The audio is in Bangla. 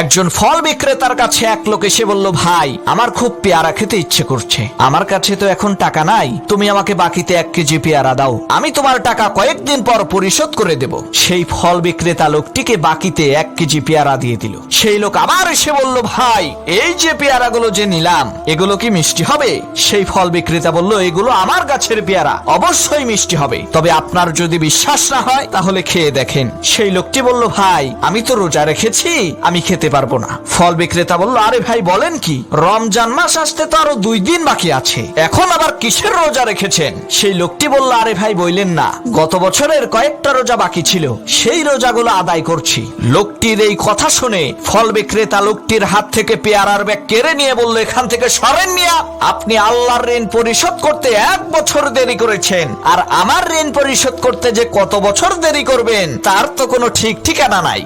একজন ফল বিক্রেতার কাছে এক লোক এসে বলল, ভাই আমার খুব পেয়ারা খেতে ইচ্ছে করছে, আমার কাছে তো এখন টাকা নাই, তুমি আমাকে বাকিতে 1 কেজি পেয়ারা দাও, আমি তোমার টাকা কয়েকদিন পর পরিশোধ করে দেব। সেই ফল বিক্রেতা লোকটিকে বাকিতে 1 কেজি পেয়ারা দিয়ে দিল। সেই লোক আবার এসে বলল, ভাই এই যে পেয়ারাগুলো যে নিলাম এগুলো কি মিষ্টি হবে? সেই ফল বিক্রেতা বলল, এগুলো আমার গাছের পেয়ারা, অবশ্যই মিষ্টি হবে, তবে আপনার যদি বিশ্বাস না হয় তাহলে খেয়ে দেখেন। সেই লোকটি বলল, ভাই আমি তো রোজা রেখেছি, আমি খেতে পারবো না। ফল বিক্রেতা বলল, আরে ভাই বলেন কি, রমজান মাস আসতে তো আরো 2 দিন বাকি আছে, এখন আবার কিসের রোজা রেখেছেন? সেই লোকটি বলল, আরে ভাই বললেন না, গত বছরের কয়েকটা রোজা বাকি ছিল, সেই রোজাগুলো আদায় করছি। লোকটির এই কথা শুনে ফল বিক্রেতা লোকটির হাত থেকে পেয়ারার ব্যাগ কেড়ে নিয়ে বলল, এখান থেকে সরেন মিয়া, আপনি আল্লাহর ঋণ পরিশোধ করতে 1 বছর দেরি করেছেন, আর আমার ঋণ পরিশোধ করতে যে কত বছর দেরি করবেন তার তো কোনো ঠিক ঠিকানা নাই।